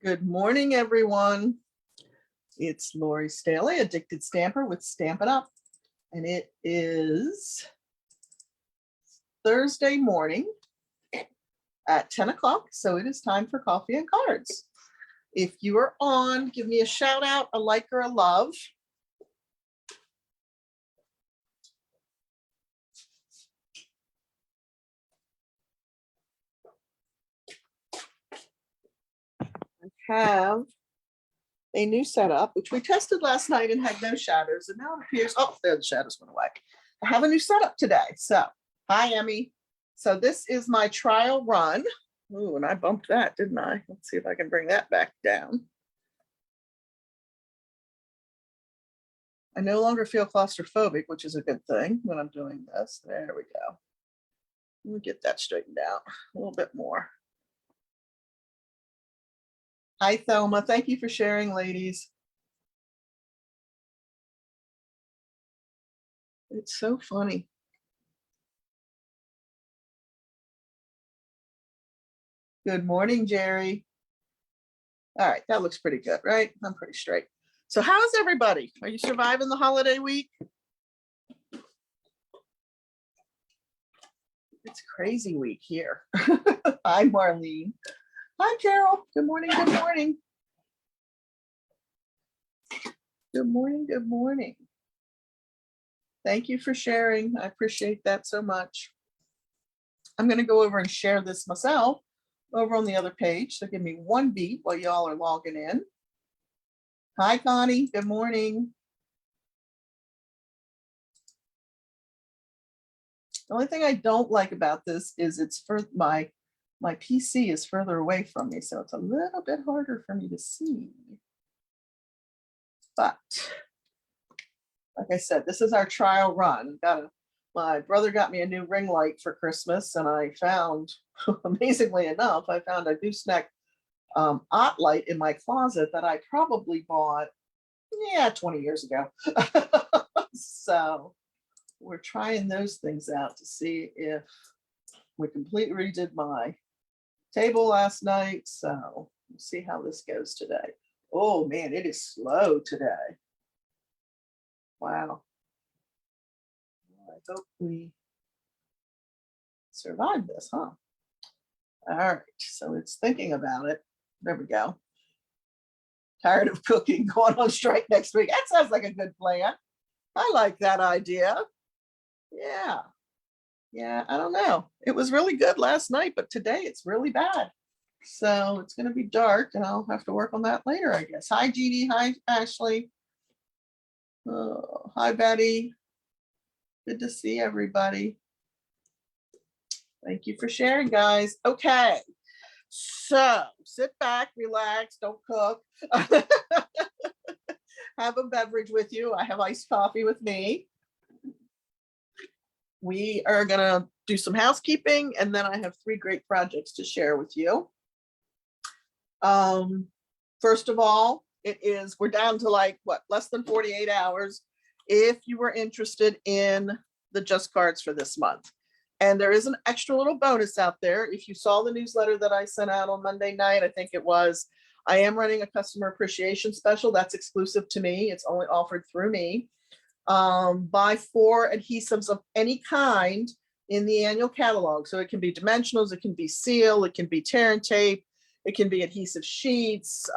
Good morning, everyone. It's Lori Staley, Addicted Stamper with Stamp It Up. And it is Thursday morning at 10 o'clock. So it is time for coffee and cards. If you are on, give me a shout out, a like, or a love. I have a new setup, which we tested last night and had no shadows. And now it appears, oh, there the shadows went away. I have a new setup today. So, hi, Emmy. So this is my trial run. Ooh, and I bumped that, didn't I? Let's see if I can bring that back down. I no longer feel claustrophobic, which is a good thing when I'm doing this. There we go. Let me get that straightened out a little bit more. Hi, Thelma. Thank you for sharing, ladies. It's so funny. Good morning, Jerry. All right, that looks pretty good, right? I'm pretty straight. So how's everybody? Are you surviving the holiday week? It's crazy week here. Hi, Marlene. Hi, Carol. Good morning, good morning. Good morning, good morning. Thank you for sharing. I appreciate that so much. I'm going to go over and share this myself over on the other page. So give me one beat while y'all are logging in. Hi, Connie. Good morning. The only thing I don't like about this is it's for my PC is further away from me, so it's a little bit harder for me to see. But like I said, this is our trial run. My brother got me a new ring light for Christmas, and I found, amazingly enough, I found a gooseneck ot light in my closet that I probably bought, 20 years ago. So we're trying those things out to see if we completely redid my table last night. So we'll see how this goes today. Oh man, it is slow today. Wow. I hope we survive this, huh? All right, so it's thinking about it. There we go. Tired of cooking, going on strike next week. That sounds like a good plan. I like that idea. Yeah, I don't know. It was really good last night, but today it's really bad. So it's going to be dark and I'll have to work on that later, I guess. Hi, Jeannie. Hi, Ashley. Oh, hi, Betty. Good to see everybody. Thank you for sharing, guys. Okay, so sit back, relax, don't cook. Have a beverage with you. I have iced coffee with me. We are going to do some housekeeping, and then I have 3 great projects to share with you. First of all, we're down to like, less than 48 hours if you were interested in the Just Cards for this month. And there is an extra little bonus out there. If you saw the newsletter that I sent out on Monday night, I think it was, I am running a customer appreciation special that's exclusive to me. It's only offered through me. Buy 4 adhesives of any kind in the annual catalog. So it can be dimensionals, it can be seal, it can be tear and tape, it can be adhesive sheets,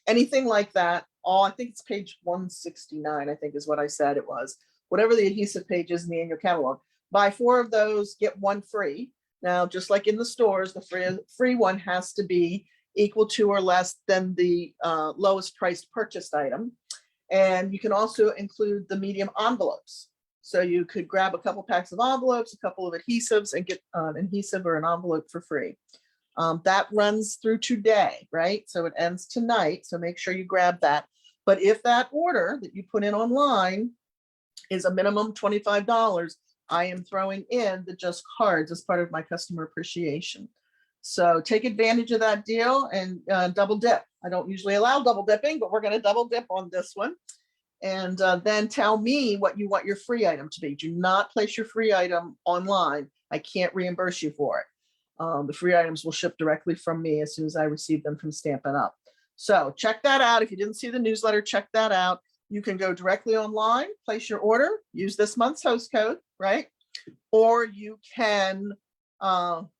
anything like that. I think it's page 169, I think is what I said it was. Whatever the adhesive page is in the annual catalog. Buy 4 of those, get 1 free. Now, just like in the stores, the free one has to be equal to or less than the lowest priced purchased item. And you can also include the medium envelopes. So you could grab a couple packs of envelopes, a couple of adhesives, and get an adhesive or an envelope for free. That runs through today, right? So it ends tonight. So make sure you grab that. But if that order that you put in online is a minimum $25, I am throwing in the Just Cards as part of my customer appreciation. So take advantage of that deal and double dip. I don't usually allow double dipping, but we're going to double dip on this one. And then tell me what you want your free item to be. Do not place your free item online. I can't reimburse you for it. The free items will ship directly from me as soon as I receive them from Stampin' Up. So check that out. If you didn't see the newsletter, check that out. You can go directly online, place your order, use this month's host code, right? Or you can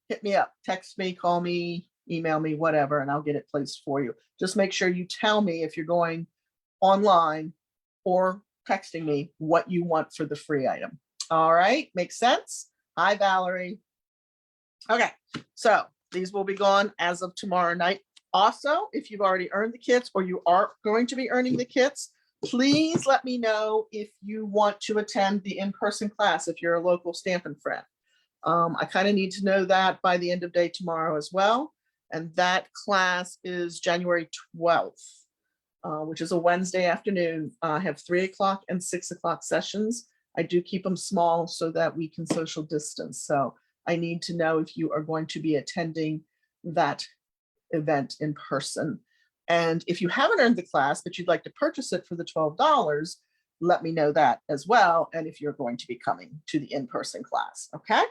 hit me up, text me, call me, email me, whatever, and I'll get it placed for you. Just make sure you tell me if you're going online or texting me what you want for the free item. All right, makes sense? Hi, Valerie. Okay, so these will be gone as of tomorrow night. Also, if you've already earned the kits or you are going to be earning the kits, please let me know if you want to attend the in-person class if you're a local Stampin' friend. I kind of need to know that by the end of day tomorrow as well. And that class is January 12th, which is a Wednesday afternoon. I have 3 o'clock and 6 o'clock sessions. I do keep them small so that we can social distance. So I need to know if you are going to be attending that event in person. And if you haven't earned the class, but you'd like to purchase it for the $12, let me know that as well. And if you're going to be coming to the in-person class, okay?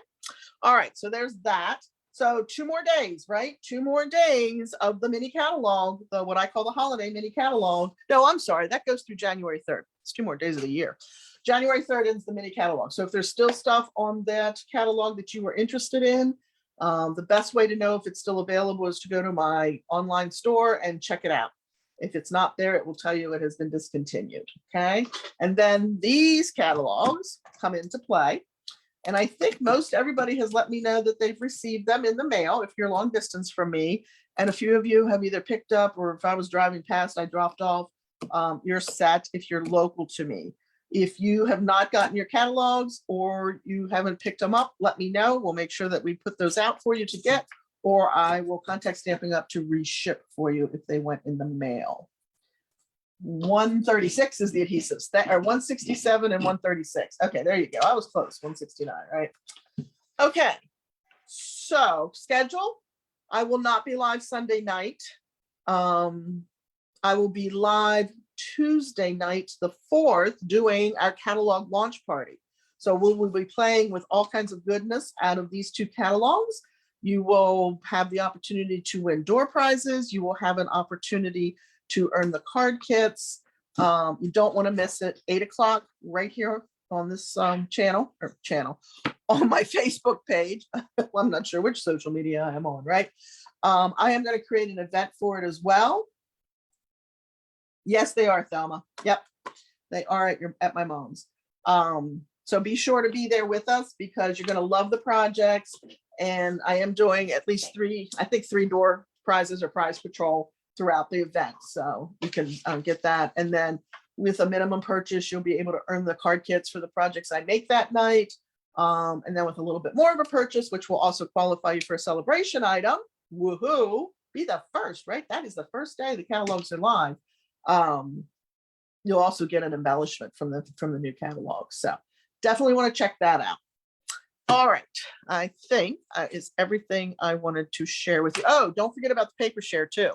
All right, so there's that. So 2 more days, right? 2 more days of the mini catalog, the what I call the holiday mini catalog. No, I'm sorry, that goes through January 3rd. It's 2 more days of the year. January 3rd is the mini catalog. So if there's still stuff on that catalog that you were interested in, the best way to know if it's still available is to go to my online store and check it out. If it's not there, it will tell you it has been discontinued, okay? And then these catalogs come into play. And I think most everybody has let me know that they've received them in the mail if you're long distance from me. And a few of you have either picked up, or if I was driving past, I dropped off. You're set if you're local to me. If you have not gotten your catalogs or you haven't picked them up, let me know. We'll make sure that we put those out for you to get, or I will contact Stampin' Up to reship for you if they went in the mail. 136 is the adhesives, that are 167 and 136. Okay, there you go. I was close. 169, right? Okay, so schedule. I will not be live Sunday night. I will be live Tuesday night, the 4th, doing our catalog launch party. So we'll be playing with all kinds of goodness out of these 2 catalogs. You will have the opportunity to win door prizes. You will have an opportunity to earn the card kits. You don't want to miss it. 8 o'clock right here on this channel on my Facebook page. Well, I'm not sure which social media I'm on, right? I am going to create an event for it as well. Yes, they are, Thelma. Yep, they are at my mom's. So be sure to be there with us because you're going to love the projects. And I am doing at least 3, I think 3 door prizes or prize patrol throughout the event. So you can get that. And then with a minimum purchase, you'll be able to earn the card kits for the projects I make that night. And then with a little bit more of a purchase, which will also qualify you for a celebration item. Woohoo! Be the first, right? That is the first day the catalogs are live. You'll also get an embellishment from the new catalog. So definitely want to check that out. All right, I think is everything I wanted to share with you. Oh, don't forget about the paper share too.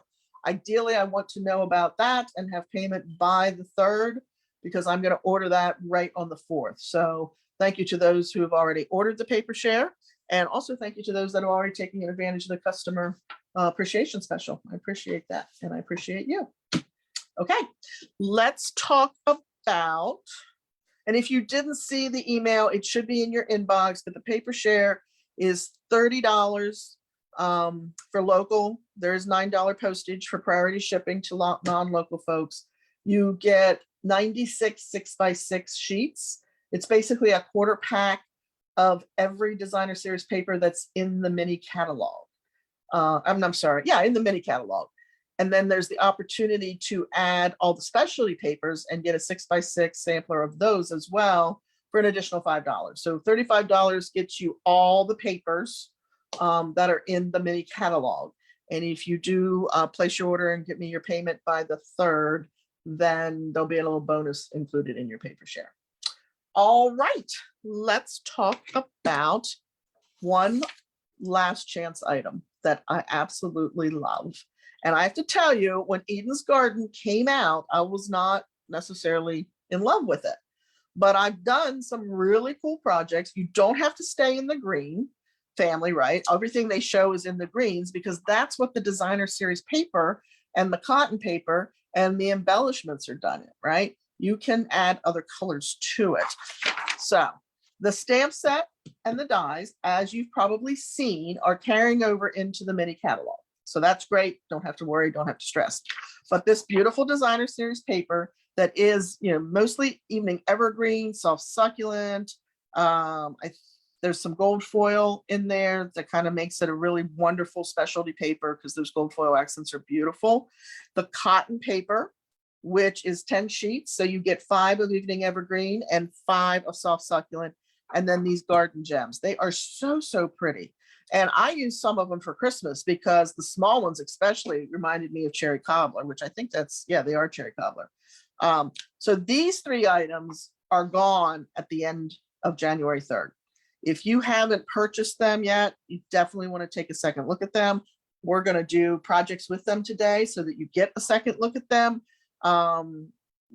Ideally, I want to know about that and have payment by the 3rd because I'm going to order that right on the 4th. So thank you to those who have already ordered the paper share. And also thank you to those that are already taking advantage of the customer appreciation special. I appreciate that. And I appreciate you. Okay, let's talk about, and if you didn't see the email, it should be in your inbox, but the paper share is $30 for local. There's $9 postage for priority shipping to non-local folks. You get 96 6x6 sheets. It's basically a quarter pack of every designer series paper that's in the mini catalog. I'm sorry, yeah, in the mini catalog. And then there's the opportunity to add all the specialty papers and get a 6x6 sampler of those as well for an additional $5. So $35 gets you all the papers that are in the mini catalog. And if you do place your order and get me your payment by the 3rd, then there'll be a little bonus included in your paper share. All right, let's talk about one last chance item that I absolutely love. And I have to tell you, when Eden's Garden came out, I was not necessarily in love with it. But I've done some really cool projects. You don't have to stay in the green family, right? Everything they show is in the greens because that's what the designer series paper and the cotton paper and the embellishments are done in, right? You can add other colors to it. So the stamp set and the dies, as you've probably seen, are carrying over into the mini catalog. So that's great. Don't have to worry, don't have to stress. But this beautiful designer series paper that is, mostly evening evergreen, soft succulent. There's some gold foil in there that kind of makes it a really wonderful specialty paper because those gold foil accents are beautiful. The cotton paper, which is 10 sheets. So you get 5 of evening evergreen and 5 of soft succulent. And then these garden gems. They are so, so pretty. And I use some of them for Christmas because the small ones especially reminded me of cherry cobbler, which I think that's, yeah, they are cherry cobbler. So these 3 items are gone at the end of January 3rd. If you haven't purchased them yet, you definitely want to take a second look at them. We're going to do projects with them today so that you get a second look at them.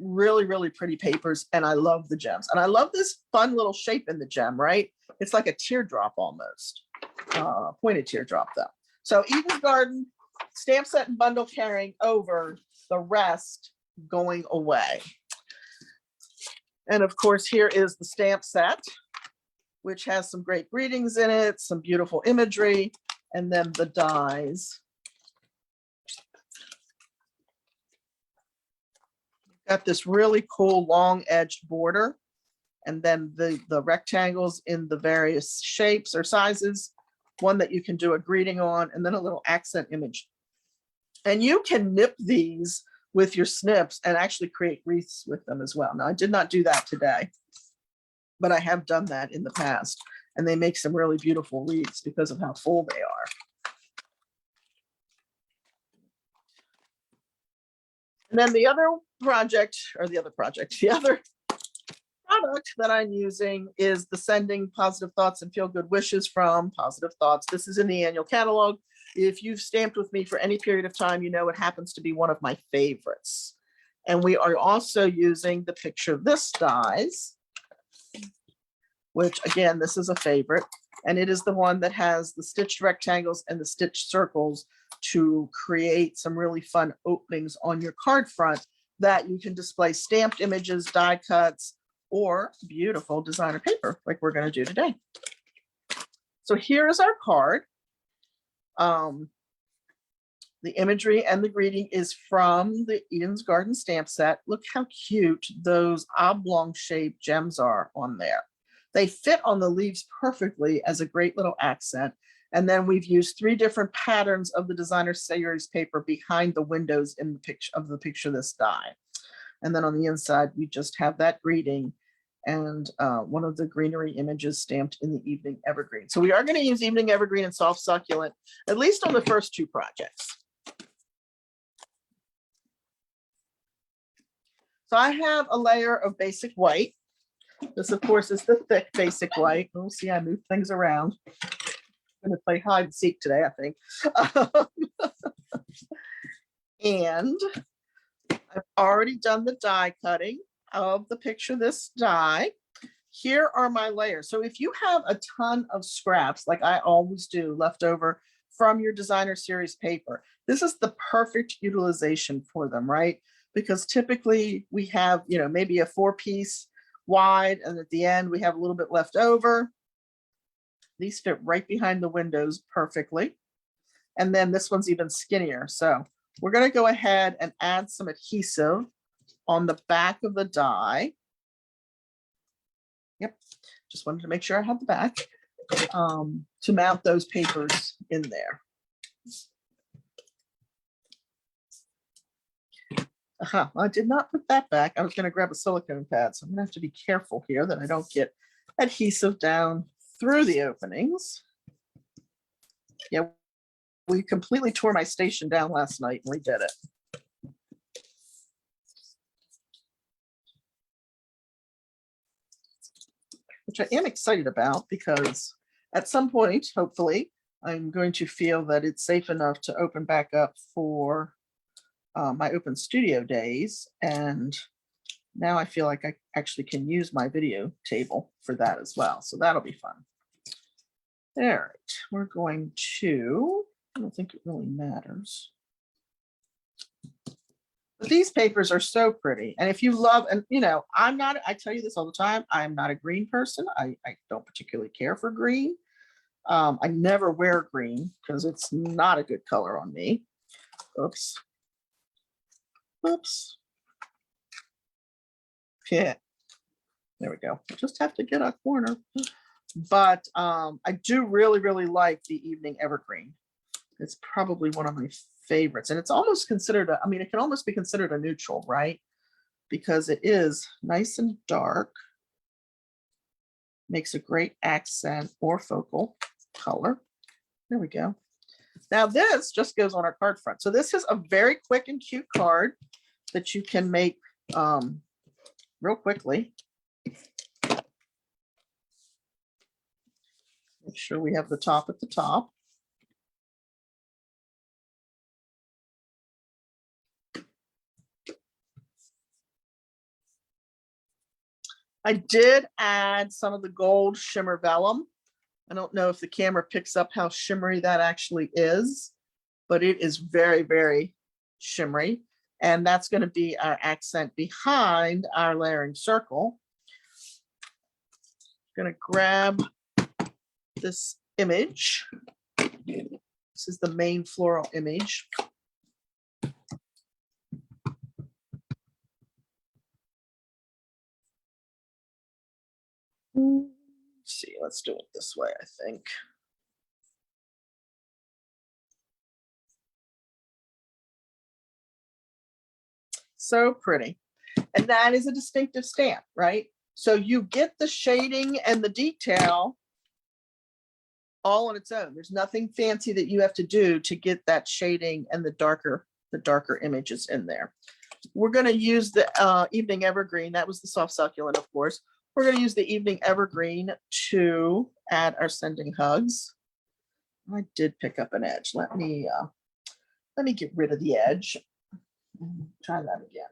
Really, really pretty papers. And I love the gems. And I love this fun little shape in the gem, right? It's like a teardrop almost. Pointed teardrop though. So Eden's Garden, stamp set and bundle carrying over, the rest going away. And of course, here is the stamp set, which has some great greetings in it, some beautiful imagery, and then the dies. Got this really cool long edged border, and then the rectangles in the various shapes or sizes, one that you can do a greeting on, and then a little accent image. And you can nip these with your snips and actually create wreaths with them as well. Now, I did not do that today, but I have done that in the past, and they make some really beautiful wreaths because of how full they are. And then the other product that I'm using is the Sending Positive Thoughts and Feel Good Wishes from Positive Thoughts. This is in the annual catalog. If you've stamped with me for any period of time, you know it happens to be one of my favorites. And we are also using the Picture This dies, which again, this is a favorite. And it is the one that has the stitched rectangles and the stitched circles to create some really fun openings on your card front that you can display stamped images, die cuts, or beautiful designer paper like we're going to do today. So here is our card. The imagery and the greeting is from the Eden's Garden stamp set. Look how cute those oblong shaped gems are on there. They fit on the leaves perfectly as a great little accent. And then we've used 3 different patterns of the designer series paper behind the windows in the picture of the Picture This die. And then on the inside, we just have that greeting and one of the greenery images stamped in the evening evergreen. So we are going to use evening evergreen and soft succulent, at least on the first 2 projects. So I have a layer of basic white. This, of course, is the thick basic white. We'll see, I move things around. I'm going to play hide and seek today, I think. And I've already done the die cutting of the Picture This die. Here are my layers. So if you have a ton of scraps, like I always do, left over from your designer series paper, this is the perfect utilization for them, right? Because typically we have, maybe a 4-piece wide, and at the end we have a little bit left over. These fit right behind the windows perfectly. And then this one's even skinnier. So we're going to go ahead and add some adhesive on the back of the die. Yep, just wanted to make sure I had the back to mount those papers in there. I did not put that back. I was going to grab a silicone pad, so I'm going to have to be careful here that I don't get adhesive down through the openings. Yeah, we completely tore my station down last night and redid it. Which I am excited about because at some point, hopefully, I'm going to feel that it's safe enough to open back up for my open studio days. And now I feel like I actually can use my video table for that as well. So that'll be fun. All right, we're going to, I don't think it really matters. But these papers are so pretty. And if you love, and you know, I tell you this all the time, I'm not a green person. I don't particularly care for green. I never wear green because it's not a good color on me. Oops. Oops. Yeah. There we go. Just have to get a corner. But I do really, really like the Evening Evergreen. It's probably one of my favorites. And it's almost considered, I mean, it can almost be considered a neutral, right? Because it is nice and dark. Makes a great accent or focal color. There we go. Now this just goes on our card front. So this is a very quick and cute card that you can make real quickly. Make sure we have the top at the top. I did add some of the gold shimmer vellum. I don't know if the camera picks up how shimmery that actually is, but it is very, very shimmery. And that's going to be our accent behind our layering circle. I'm going to grab this image. This is the main floral image. Let's see, let's do it this way, I think. So pretty. And that is a distinctive stamp, right? So you get the shading and the detail all on its own. There's nothing fancy that you have to do to get that shading and the darker images in there. We're going to use the Evening Evergreen. That was the soft succulent, of course. We're going to use the Evening Evergreen to add our Sending Hugs. I did pick up an edge. Let me get rid of the edge. Try that again.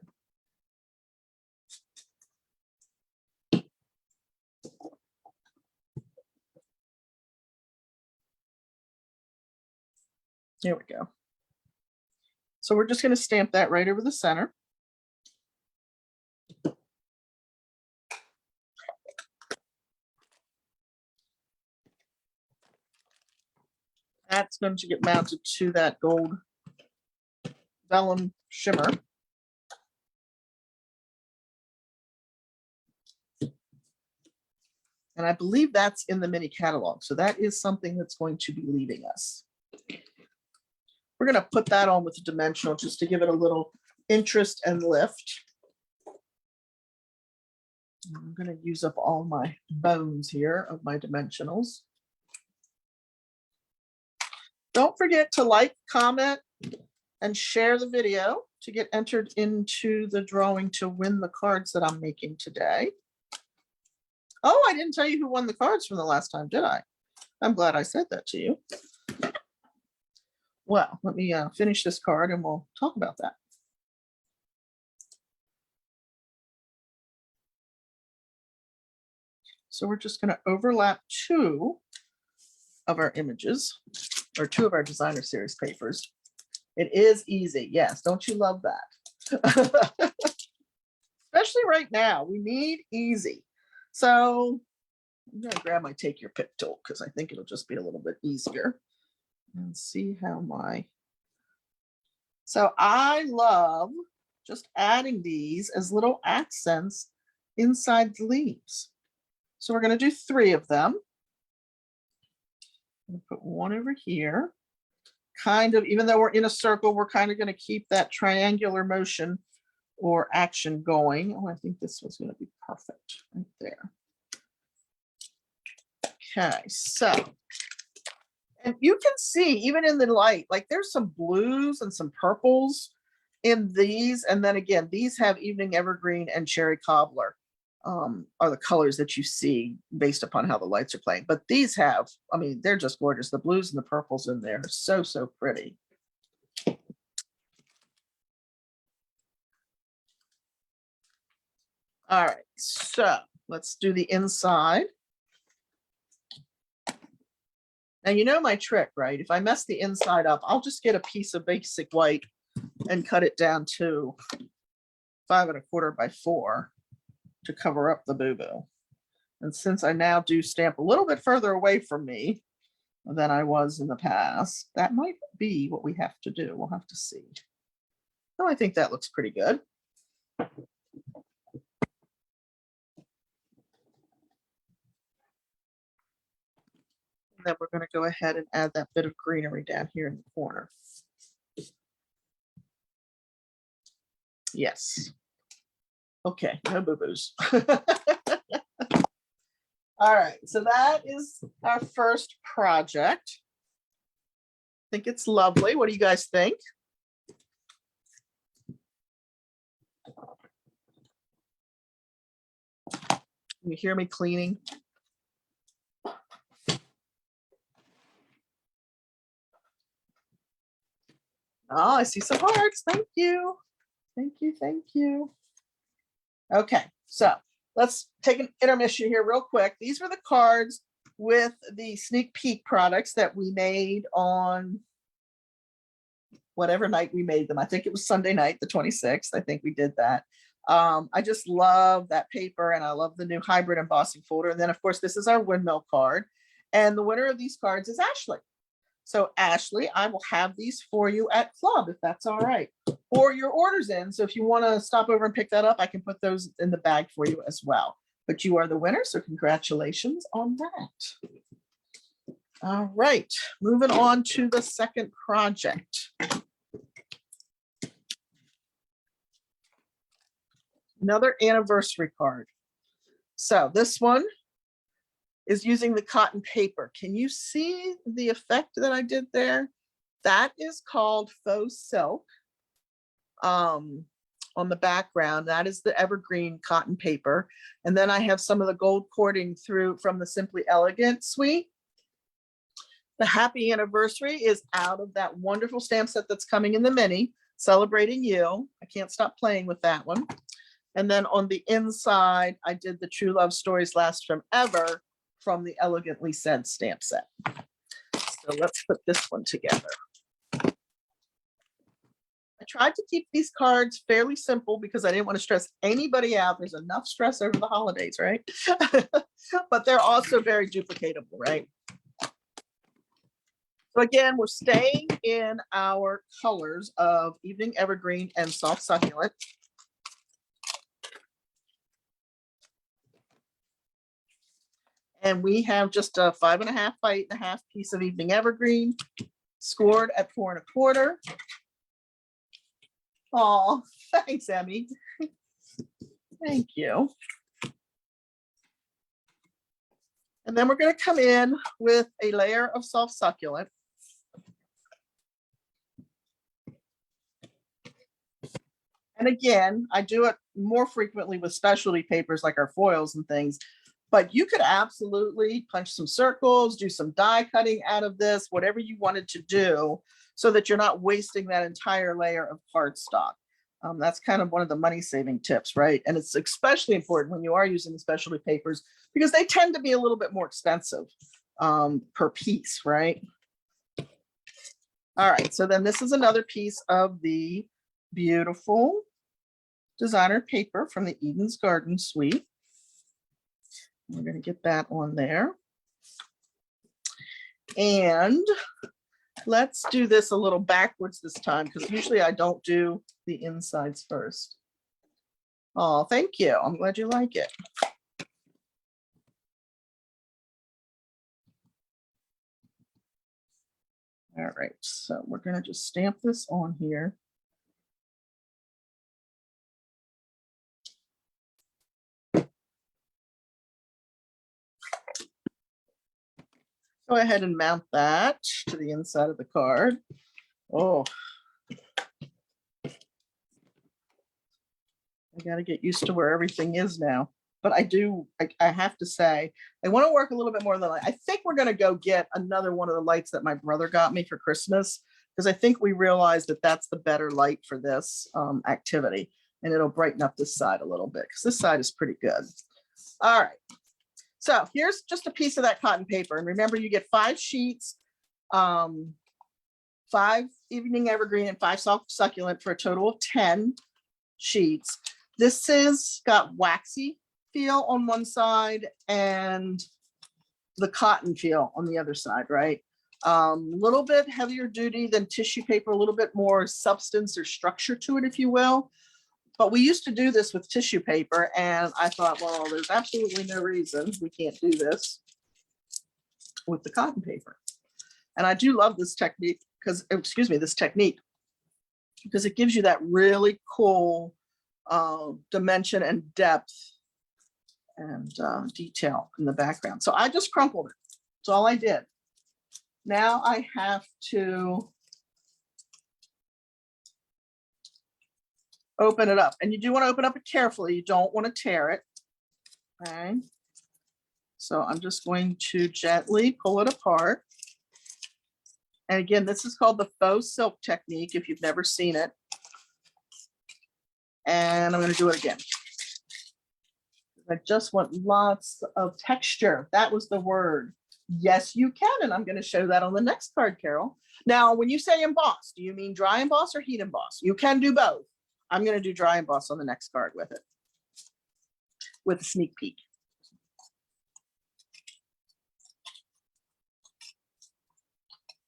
There we go. So we're just going to stamp that right over the center. That's going to get mounted to that gold vellum shimmer. And I believe that's in the mini catalog. So that is something that's going to be leaving us. We're going to put that on with the dimensional just to give it a little interest and lift. I'm going to use up all my bones here of my dimensionals. Don't forget to like, comment, and share the video to get entered into the drawing to win the cards that I'm making today. Oh, I didn't tell you who won the cards from the last time, did I? I'm glad I said that to you. Well, let me finish this card and we'll talk about that. So we're just going to overlap two of our images, or two of our designer series papers. It is easy. Yes. Don't you love that? Especially right now, we need easy. So I'm going to grab my take your pick tool because I think it'll just be a little bit easier. And see how so I love just adding these as little accents inside the leaves. So we're going to do 3 of them. I'm going to put one over here. Kind of, even though we're in a circle, we're kind of going to keep that triangular motion or action going. Oh, I think this was going to be perfect right there. Okay, so, and you can see even in the light, like there's some blues and some purples in these. And then again, these have Evening Evergreen and Cherry Cobbler are the colors that you see based upon how the lights are playing. But these have, I mean, they're just gorgeous. The blues and the purples in there are so, so pretty. All right, so let's do the inside. Now, you know my trick, right? If I mess the inside up, I'll just get a piece of basic white and cut it down to 5 1/4 by 4 to cover up the boo-boo. And since I now do stamp a little bit further away from me than I was in the past, that might be what we have to do. We'll have to see. Oh, I think that looks pretty good. And then we're going to go ahead and add that bit of greenery down here in the corner. Yes. Okay, no boo-boos. All right, so that is our first project. I think it's lovely. What do you guys think? Can you hear me cleaning? Oh, I see some hearts. Thank you. Thank you. Thank you. Okay, so let's take an intermission here real quick. These were the cards with the sneak peek products that we made on whatever night we made them. I think it was Sunday night, the 26th. I think we did that. I just love that paper, and I love the new hybrid embossing folder. And then, of course, this is our windmill card. And the winner of these cards is Ashley. So Ashley, I will have these for you at club, if that's all right. Or your order's in. So if you want to stop over and pick that up, I can put those in the bag for you as well. But you are the winner, so congratulations on that. All right, moving on to the second project. Another anniversary card. So this one is using the cotton paper. Can you see the effect that I did there? That is called faux silk. On the background, that is the evergreen cotton paper. And then I have some of the gold cording through from the Simply Elegant suite. The happy anniversary is out of that wonderful stamp set that's coming in the mini, Celebrating You. I can't stop playing with that one. And then on the inside, I did the True Love Stories Last Forever from the Elegantly Said stamp set. So let's put this one together. I tried to keep these cards fairly simple because I didn't want to stress anybody out. There's enough stress over the holidays, right? But they're also very duplicatable, right? So again, we're staying in our colors of Evening Evergreen and Soft Succulent. And we have just a 5.5 by 8.5 piece of Evening Evergreen, scored at 4 1/4. Oh, thanks, Emmy. Thank you. And then we're going to come in with a layer of Soft Succulent. And again, I do it more frequently with specialty papers like our foils and things, but you could absolutely punch some circles, do some die cutting out of this, whatever you wanted to do, so that you're not wasting that entire layer of cardstock. That's kind of one of the money saving tips, right? And it's especially important when you are using specialty papers because they tend to be a little bit more expensive per piece, right? All right, so then this is another piece of the beautiful designer paper from the Eden's Garden suite. We're going to get that on there. And let's do this a little backwards this time because usually I don't do the insides first. Oh, thank you. I'm glad you like it. All right, so we're going to just stamp this on here. Go ahead and mount that to the inside of the card. Oh, I got to get used to where everything is now. But I have to say, I want to work a little bit more than I think we're going to go get another one of the lights that my brother got me for Christmas, because I think we realized that that's the better light for this activity. And it'll brighten up this side a little bit because this side is pretty good. All right. So here's just a piece of that cotton paper. And remember, you get 5 sheets 5 evening evergreen and 5 soft succulent for a total of 10 sheets. This is got waxy feel on one side and the cotton feel on the other side, right? A little bit heavier duty than tissue paper, a little bit more substance or structure to it, if you will. But we used to do this with tissue paper, and I thought, well, there's absolutely no reason we can't do this with the cotton paper. And I do love this technique because, excuse me, this technique, because it gives you that really cool dimension and depth and detail in the background. So I just crumpled it. That's all I did. Now I have to open it up, and you do want to open up it carefully. You don't want to tear it. Okay. So I'm just going to gently pull it apart. And again, this is called the faux silk technique if you've never seen it. And I'm going to do it again. I just want lots of texture. That was the word. Yes, you can. And I'm going to show that on the next card, Carol. Now, when you say emboss, do you mean dry emboss or heat emboss? You can do both. I'm going to do dry emboss on the next card with it, with a sneak peek.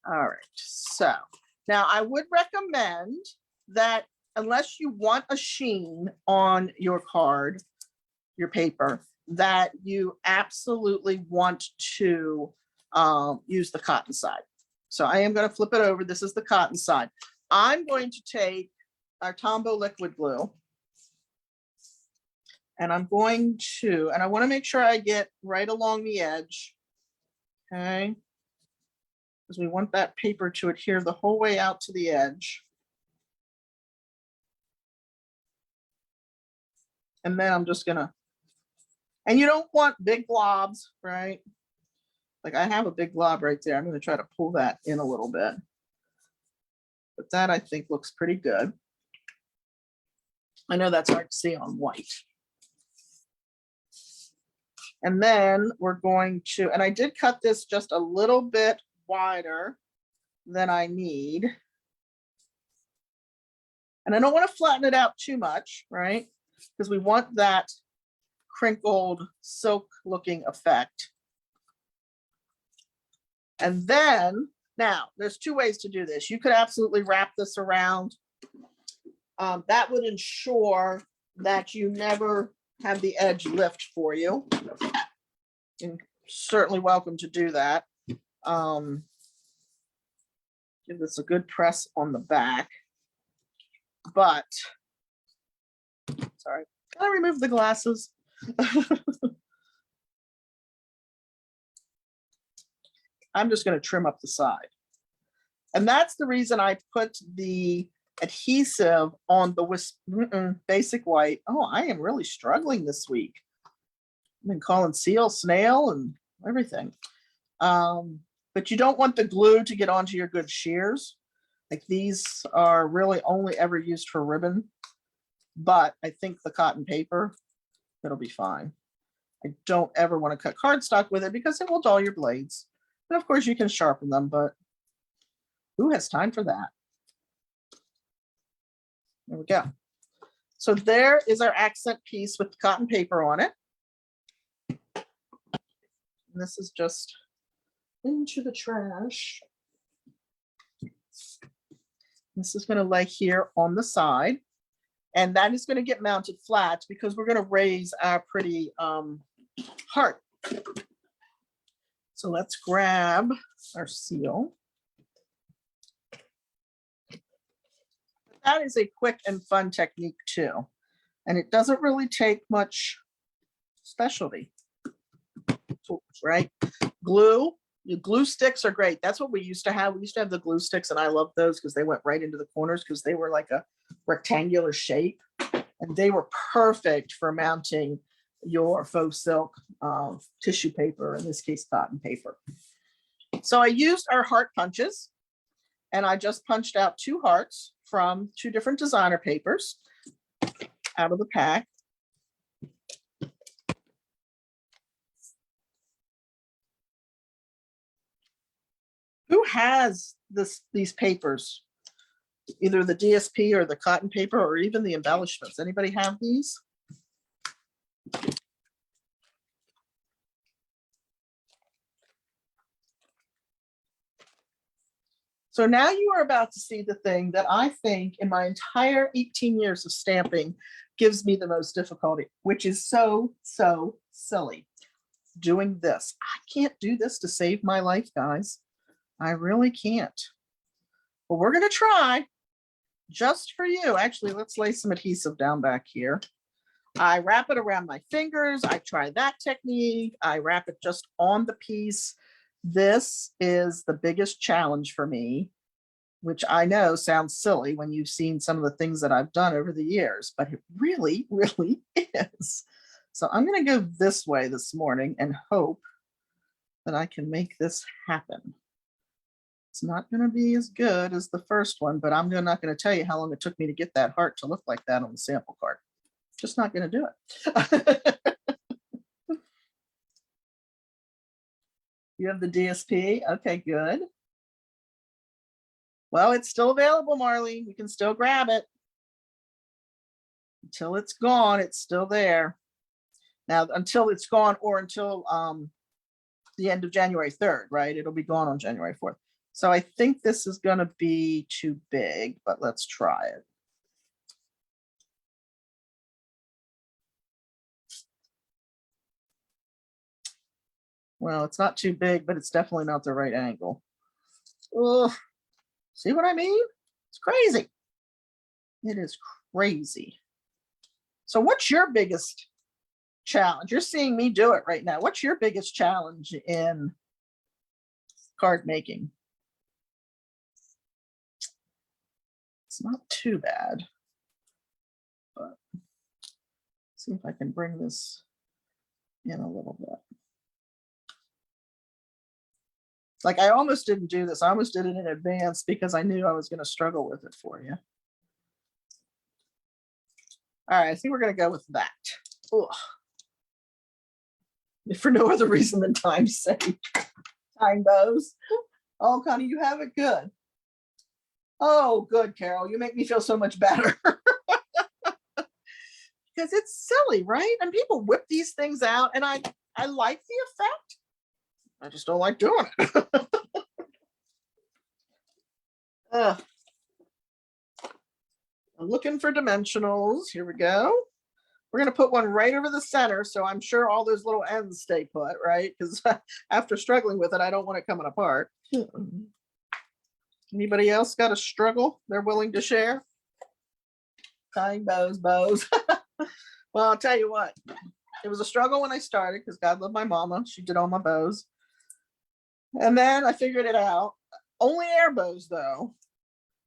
All right. So now I would recommend that unless you want a sheen on your card, your paper, that you absolutely want to use the cotton side. So I am going to flip it over. This is the cotton side. I'm going to take our Tombow liquid glue, and I'm going to, and I want to make sure I get right along the edge. Okay. Because we want that paper to adhere the whole way out to the edge. And then I'm just gonna, and you don't want big globs, right? Like I have a big glob right there. I'm gonna try to pull that in a little bit. But that I think looks pretty good. I know that's hard to see on white. And then we're going to, and I did cut this just a little bit wider than I need. And I don't want to flatten it out too much, right? Because we want that crinkled silk looking effect. And then, now there's 2 ways to do this. You could absolutely wrap this around. That would ensure that you never have the edge lift for you. You're certainly welcome to do that. Give this a good press on the back. But, sorry, can I remove the glasses? I'm just going to trim up the side. And that's the reason I put the adhesive on the basic white. Oh, I am really struggling this week. I've been calling seal, snail, and everything. But you don't want the glue to get onto your good shears. Like these are really only ever used for ribbon. But I think the cotton paper, it'll be fine. I don't ever want to cut cardstock with it because it will dull your blades. And of course you can sharpen them, but who has time for that? There we go. So there is our accent piece with cotton paper on it. And this is just into the trash. This is going to lay here on the side. And that is going to get mounted flat because we're going to raise our pretty heart. So let's grab our seal. That is a quick and fun technique too. And it doesn't really take much specialty tools, right? Glue, the glue sticks are great. That's what we used to have. We used to have the glue sticks, and I loved those because they went right into the corners because they were like a rectangular shape. And they were perfect for mounting your faux silk tissue paper, in this case, cotton paper. So I used our heart punches, and I just punched out 2 hearts from 2 different designer papers out of the pack. Who has these papers? Either the DSP or the cotton paper or even the embellishments. Anybody have these? So now you are about to see the thing that I think in my entire 18 years of stamping gives me the most difficulty, which is so silly. Doing this. I can't do this to save my life, guys. I really can't. But we're going to try just for you. Actually, let's lay some adhesive down back here. I wrap it around my fingers. I try that technique. I wrap it just on the piece. This is the biggest challenge for me, which I know sounds silly when you've seen some of the things that I've done over the years, but it really is. So I'm going to go this way this morning and hope that I can make this happen. It's not going to be as good as the first one, but I'm not going to tell you how long it took me to get that heart to look like that on the sample card. Just not going to do it. You have the DSP? Okay, good. Well, it's still available, Marlene. You can still grab it. Until it's gone, it's still there. Now, until it's gone or until the end of January 3rd, right? It'll be gone on January 4th. So I think this is going to be too big, but let's try it. Well, it's not too big, but it's definitely not the right angle. Ugh. See what I mean? It's crazy. It is crazy. So what's your biggest challenge? You're seeing me do it right now. What's your biggest challenge in card making? It's not too bad, but see if I can bring this in a little bit. Like I almost didn't do this. I almost did it in advance because I knew I was going to struggle with it for you. All right, I think we're going to go with that. Ugh. If for no other reason than time's sake. Time bows. Oh, Connie, you have it good. Oh, good, Carol. You make me feel so much better. Because it's silly, right? And people whip these things out, and I like the effect. I just don't like doing it. I'm looking for dimensionals. Here we go. We're going to put one right over the center, so I'm sure all those little ends stay put, right? Because after struggling with it, I don't want it coming apart. Anybody else got a struggle they're willing to share? Tying bows. Well, I'll tell you what. It was a struggle when I started because God loved my mama. She did all my bows. And then I figured it out. Only air bows, though.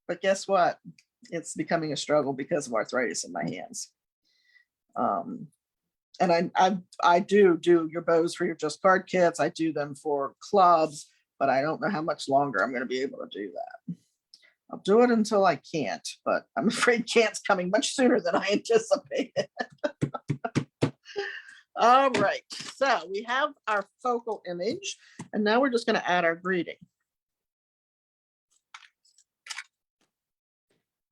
But guess what? It's becoming a struggle because of arthritis in my hands. And I do your bows for your Just Card kits. I do them for clubs, but I don't know how much longer I'm going to be able to do that. I'll do it until I can't, but I'm afraid can't's coming much sooner than I anticipated. All right, so we have our focal image, and now we're just going to add our greeting.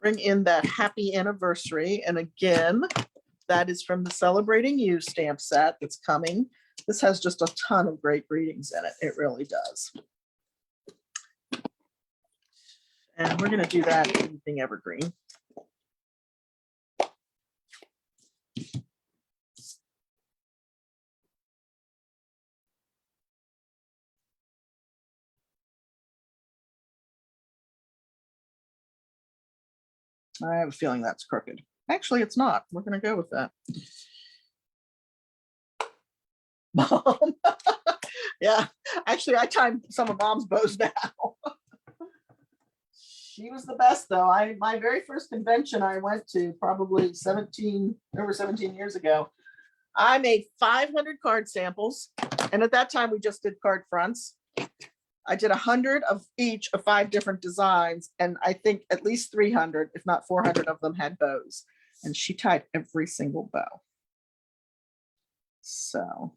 Bring in that happy anniversary, and again, that is from the Celebrating You stamp set that's coming. This has just a ton of great greetings in it. It really does. And we're going to do that anything evergreen. I have a feeling that's crooked. Actually, it's not. We're going to go with that. Mom. Yeah, actually, I timed some of Mom's bows now. She was the best, though. My very first convention I went to probably over 17 years ago. I made 500 card samples, and at that time we just did card fronts. I did 100 of each of 5 different designs, and I think at least 300, if not 400 of them had bows. And she tied every single bow. So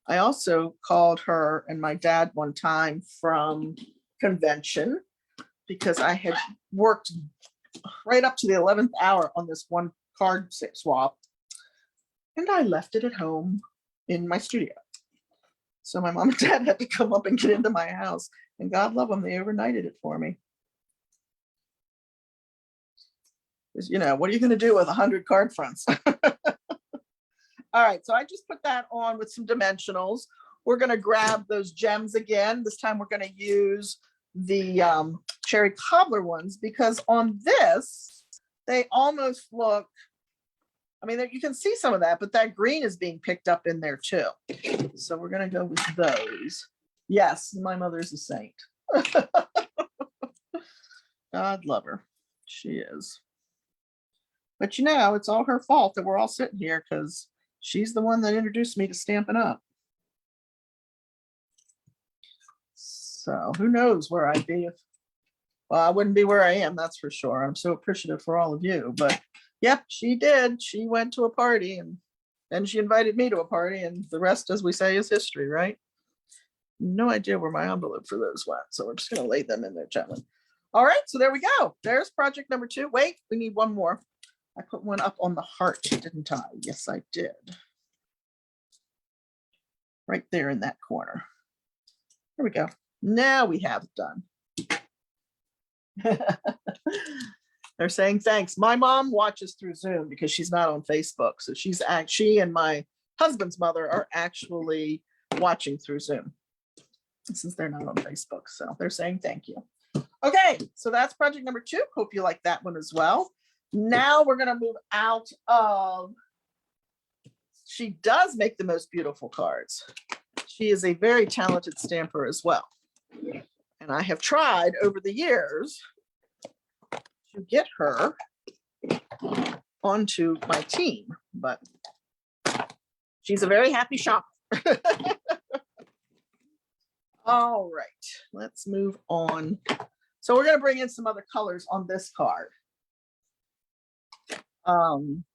I also called her and my dad one time from convention because I had worked right up to the 11th hour on this one card swap, and I left it at home in my studio. So my mom and dad had to come up and get into my house, and God love them, they overnighted it for me. Because, you know, what are you going to do with 100 card fronts? All right, so I just put that on with some dimensionals. We're going to grab those gems again. This time we're going to use the cherry cobbler ones, because on this, they almost look, I mean, you can see some of that, but that green is being picked up in there too. So we're going to go with those. Yes, my mother's a saint. God love her. She is. But you know, it's all her fault that we're all sitting here, because she's the one that introduced me to Stampin' Up. So who knows where I'd be if, well, I wouldn't be where I am, that's for sure. I'm so appreciative for all of you, but yep, she did. She went to a party, and then she invited me to a party, and the rest, as we say, is history, right? No idea where my envelope for those went, so we're just going to lay them in there gently. All right, so there we go. There's project number 2. Wait, we need one more. I put one up on the heart, didn't I? Yes, I did. Right there in that corner. There we go. Now we have it done. They're saying thanks. My mom watches through Zoom because she's not on Facebook. So she and my husband's mother are actually watching through Zoom, since they're not on Facebook. So they're saying thank you. Okay, so that's project number 2. Hope you like that one as well. Now we're going to move out of, she does make the most beautiful cards. She is a very talented stamper as well. And I have tried over the years to get her onto my team, but she's a very happy shopper. All right, let's move on. So we're going to bring in some other colors on this card.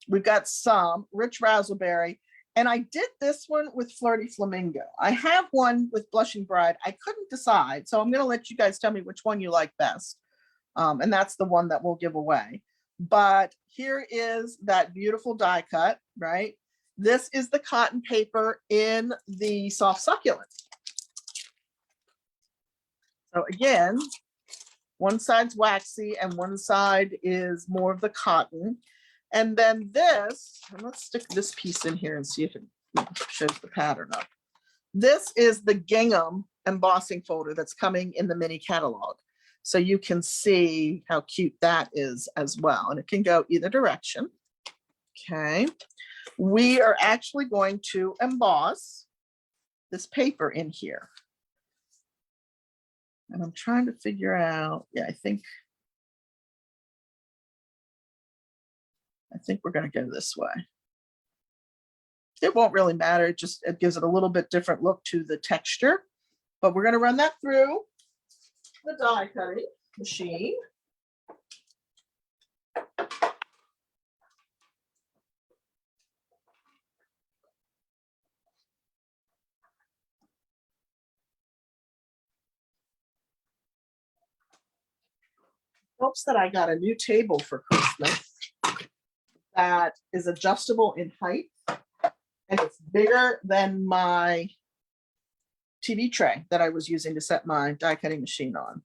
We've got some rich raspberry, and I did this one with Flirty Flamingo. I have one with Blushing Bride. I couldn't decide, so I'm going to let you guys tell me which one you like best. And that's the one that we'll give away. But here is that beautiful die cut, right? This is the cotton paper in the soft succulent. So again, one side's waxy and one side is more of the cotton. And then this, and let's stick this piece in here and see if it shows the pattern up. This is the Gingham embossing folder that's coming in the mini catalog. So you can see how cute that is as well. And it can go either direction. Okay. We are actually going to emboss this paper in here. And I'm trying to figure out, yeah, I think we're going to go this way. It won't really matter. It gives it a little bit different look to the texture, but we're going to run that through the die cutting machine. Hopes that I got a new table for Christmas that is adjustable in height, and it's bigger than my TV tray that I was using to set my die cutting machine on.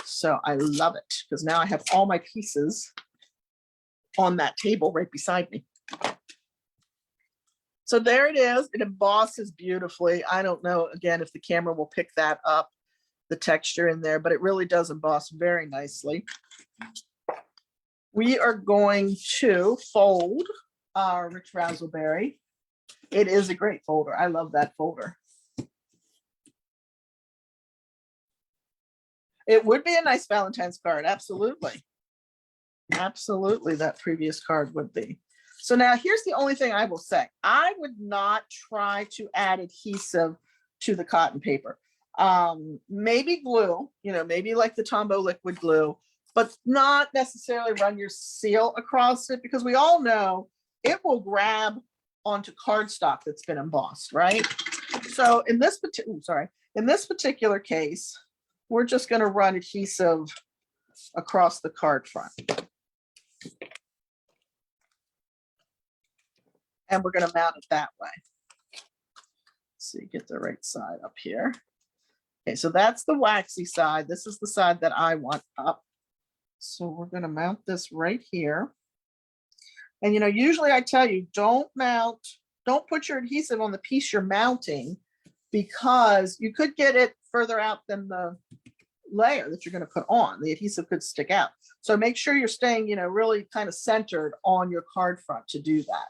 So I love it because now I have all my pieces on that table right beside me. So there it is. It embosses beautifully. I don't know, again, if the camera will pick that up, the texture in there, but it really does emboss very nicely. We are going to fold our rich raspberry. It is a great folder. I love that folder. It would be a nice Valentine's card. Absolutely. Absolutely. That previous card would be. So now here's the only thing I will say. I would not try to add adhesive to the cotton paper. Maybe glue, maybe like the Tombow liquid glue, but not necessarily run your seal across it, because we all know it will grab onto cardstock that's been embossed, right? So in this particular case, we're just going to run adhesive across the card front. And we're going to mount it that way. So you get the right side up here. Okay, so that's the waxy side. This is the side that I want up. So we're going to mount this right here. And you know, usually I tell you, don't put your adhesive on the piece you're mounting, because you could get it further out than the layer that you're going to put on. The adhesive could stick out. So make sure you're staying, you know, really kind of centered on your card front to do that.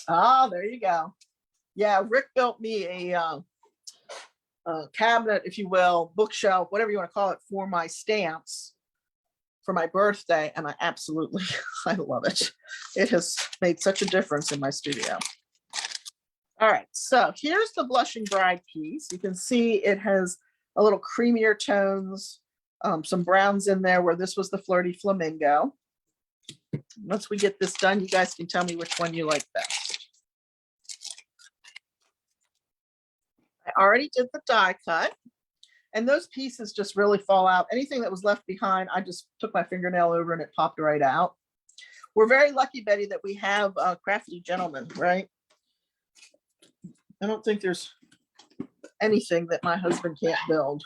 Ah, there you go. Yeah, Rick built me a cabinet, if you will, bookshelf, whatever you want to call it, for my stamps for my birthday, and I absolutely, I love it. It has made such a difference in my studio. All right, so here's the Blushing Bride piece. You can see it has a little creamier tones, some browns in there where this was the Flirty Flamingo. Once we get this done, you guys can tell me which one you like best. I already did the die cut, and those pieces just really fall out. Anything that was left behind, I just took my fingernail over and it popped right out. We're very lucky, Betty, that we have crafty gentlemen, right? I don't think there's anything that my husband can't build.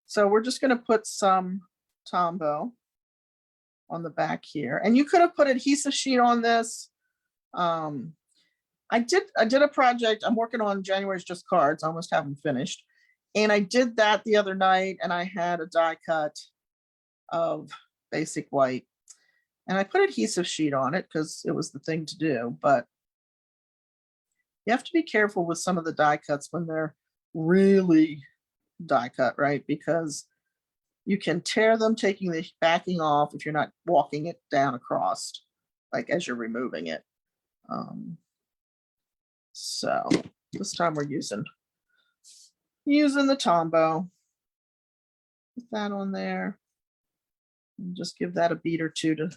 So we're just going to put some Tombow on the back here. And you could have put adhesive sheet on this. I did a project. I'm working on January's Just Cards. I almost have them finished. And I did that the other night, and I had a die cut of basic white. And I put adhesive sheet on it because it was the thing to do. But you have to be careful with some of the die cuts when they're really die cut, right? Because you can tear them taking the backing off if you're not walking it down across, like as you're removing it. So this time we're using the Tombow. Put that on there. And just give that a beat or two to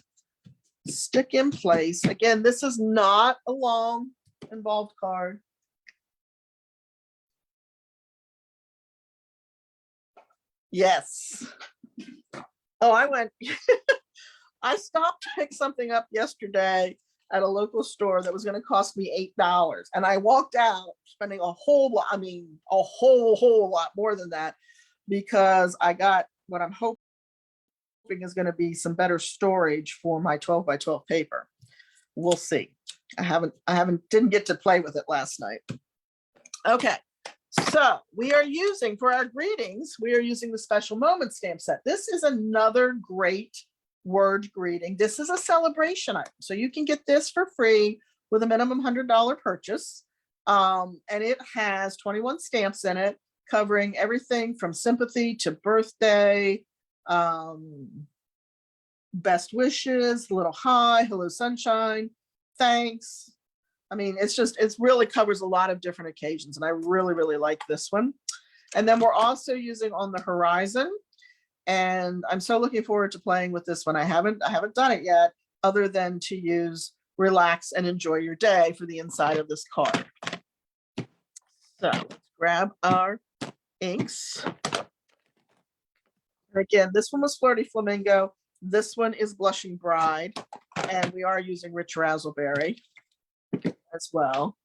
stick in place. Again, this is not a long involved card. Yes. Oh, I stopped to pick something up yesterday at a local store that was going to cost me $8. And I walked out spending a whole lot, I mean, a whole lot more than that, because I got what I'm hoping is going to be some better storage for my 12 by 12 paper. We'll see. Didn't get to play with it last night. Okay. So we are using, for our greetings, we are using the Special Moment stamp set. This is another great word greeting. This is a celebration item. So you can get this for free with a minimum $100 purchase. And it has 21 stamps in it, covering everything from sympathy to birthday, best wishes, little hi, hello sunshine, thanks. I mean, it really covers a lot of different occasions, and I really, really like this one. And then we're also using On the Horizon, and I'm so looking forward to playing with this one. I haven't done it yet, other than to use relax and enjoy your day for the inside of this card. So let's grab our inks. And again, this one was Flirty Flamingo. This one is Blushing Bride, and we are using Rich Razzleberry as well.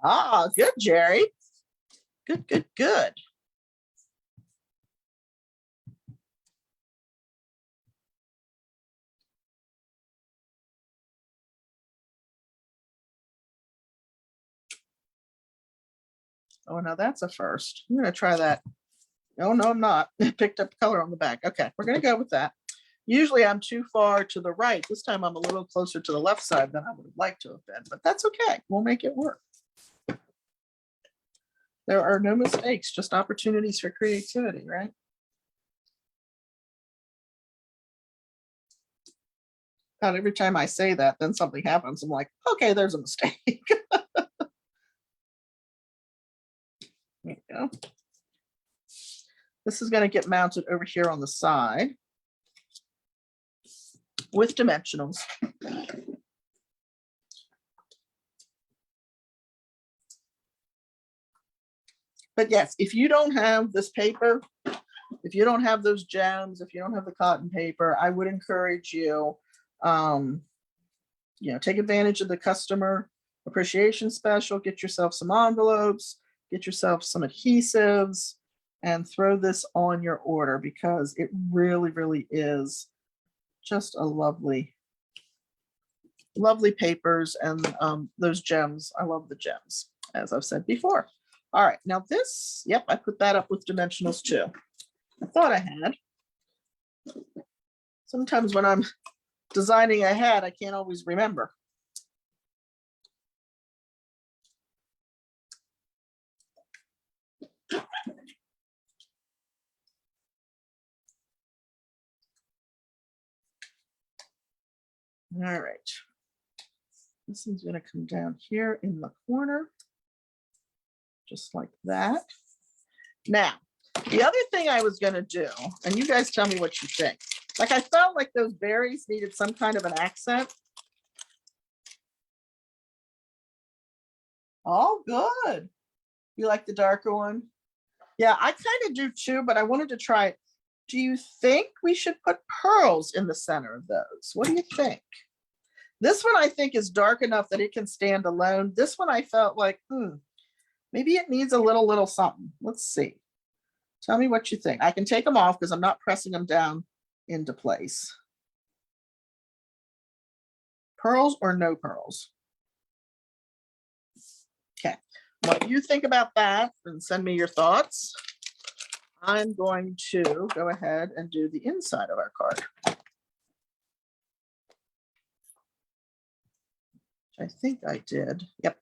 Ah, good, Jerry. Good. Oh, now that's a first. I'm going to try that. Oh, no, I'm not. Picked up color on the back. Okay, we're going to go with that. Usually I'm too far to the right. This time I'm a little closer to the left side than I would have liked to have been, but that's okay. We'll make it work. There are no mistakes, just opportunities for creativity, right? God, every time I say that, then something happens. I'm like, okay, there's a mistake. There you go. This is going to get mounted over here on the side with dimensionals. But yes, if you don't have this paper, if you don't have those gems, if you don't have the cotton paper, I would encourage you, take advantage of the customer appreciation special, get yourself some envelopes, get yourself some adhesives, and throw this on your order because it really, really is just a lovely, lovely papers. And those gems, I love the gems, as I've said before. All right, now this, yep, I put that up with dimensionals too. I thought I had. Sometimes when I'm designing ahead, I can't always remember. All right. This is going to come down here in the corner, just like that. Now, the other thing I was going to do, and you guys tell me what you think. Like I felt like those berries needed some kind of an accent. Oh, good. You like the darker one? Yeah, I kind of do too, but I wanted to try it. Do you think we should put pearls in the center of those? What do you think? This one I think is dark enough that it can stand alone. This one I felt like, maybe it needs a little something. Let's see. Tell me what you think. I can take them off because I'm not pressing them down into place. Pearls or no pearls? Okay. What you think about that and send me your thoughts. I'm going to go ahead and do the inside of our card. I think I did. Yep.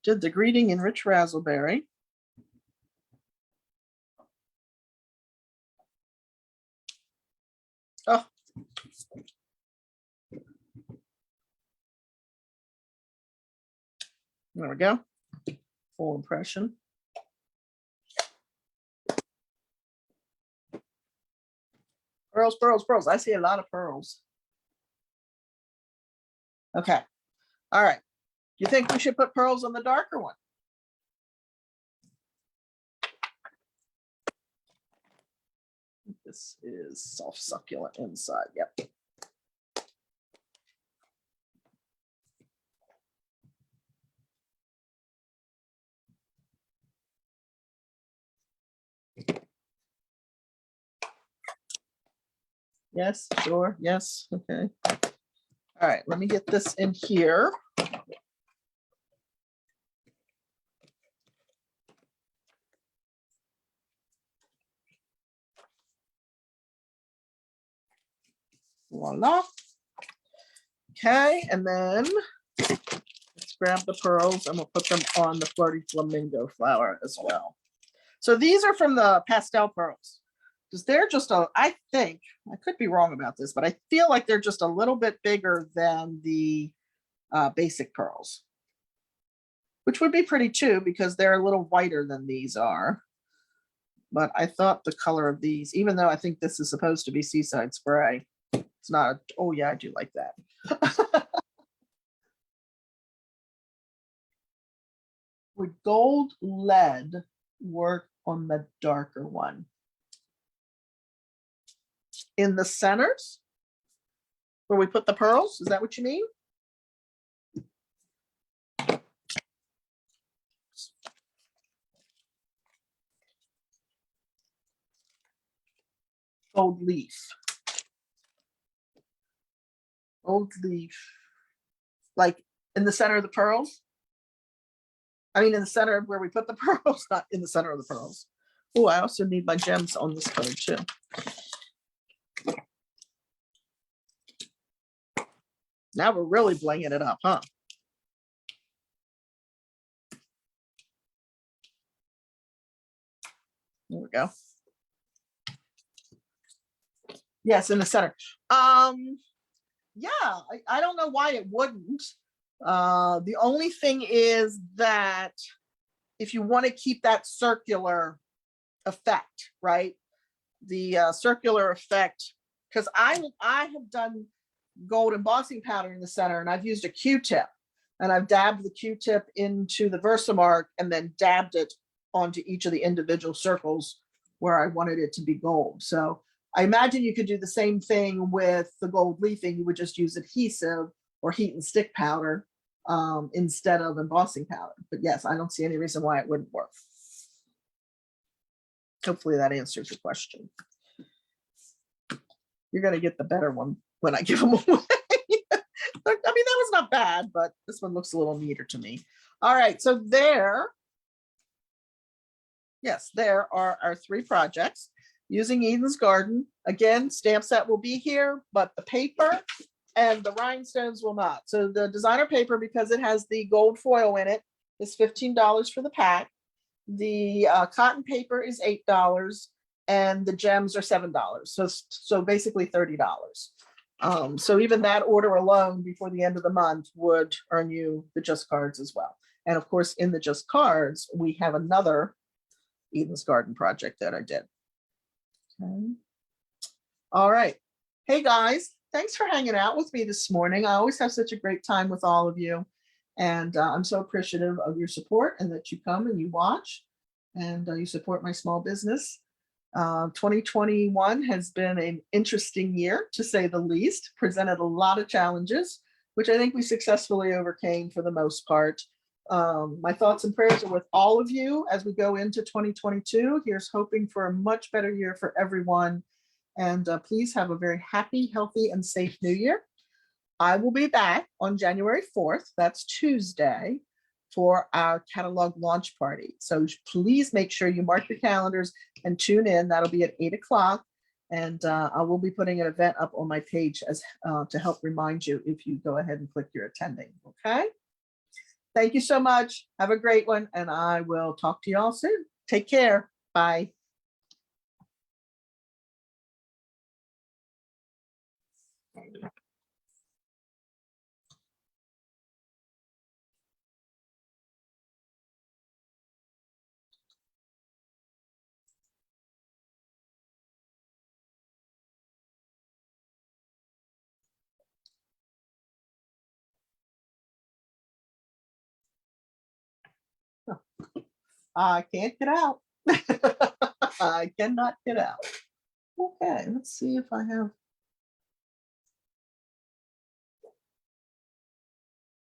Did the greeting in rich raspberry. Oh. There we go. Full impression. Pearls, pearls, pearls. I see a lot of pearls. Okay. All right. You think we should put pearls on the darker one? This is soft succulent inside. Yep. Yes, sure. Yes. Okay. All right. Let me get this in here. Voila. Okay, and then let's grab the pearls and we'll put them on the flirty flamingo flower as well. So these are from the pastel pearls. Because they're just I think, I could be wrong about this, but I feel like they're just a little bit bigger than the basic pearls. Which would be pretty too, because they're a little whiter than these are. But I thought the color of these, even though I think this is supposed to be Seaside Spray, it's not. Oh yeah, I do like that. Would gold lead work on the darker one? In the centers where we put the pearls? Is that what you mean? Gold leaf. Gold leaf. Like in the center of the pearls? I mean, in the center of where we put the pearls, not in the center of the pearls. Oh, I also need my gems on this card too. Now we're really blinging it up, huh? There we go. Yes, in the center. Yeah, I don't know why it wouldn't. The only thing is that if you want to keep that circular effect, right? The circular effect, because I have done gold embossing powder in the center, and I've used a Q-tip, and I've dabbed the Q-tip into the Versamark and then dabbed it onto each of the individual circles where I wanted it to be gold. So I imagine you could do the same thing with the gold leafing. You would just use adhesive or heat and stick powder instead of embossing powder. But yes, I don't see any reason why it wouldn't work. Hopefully that answers your question. You're going to get the better one when I give them away. I mean, that was not bad, but this one looks a little neater to me. All right, so there are our 3 projects using Eden's Garden. Again, stamp set will be here, but the paper and the rhinestones will not. So the designer paper, because it has the gold foil in it, is $15 for the pack. The cotton paper is $8, and the gems are $7. So basically $30. So even that order alone before the end of the month would earn you the Just Cards as well. And of course, in the Just Cards, we have another Eden's Garden project that I did. Okay. All right. Hey guys, thanks for hanging out with me this morning. I always have such a great time with all of you. And I'm so appreciative of your support and that you come and you watch and you support my small business. 2021 has been an interesting year, to say the least, presented a lot of challenges, which I think we successfully overcame for the most part. My thoughts and prayers are with all of you as we go into 2022. Here's hoping for a much better year for everyone. And please have a very happy, healthy, and safe new year. I will be back on January 4th, that's Tuesday, for our catalog launch party. So please make sure you mark your calendars and tune in. That'll be at 8 o'clock. And I will be putting an event up on my page as to help remind you if you go ahead and click you're attending, okay? Thank you so much. Have a great one, and I will talk to you all soon. Take care. Bye. I can't get out. I cannot get out. Okay, let's see if I have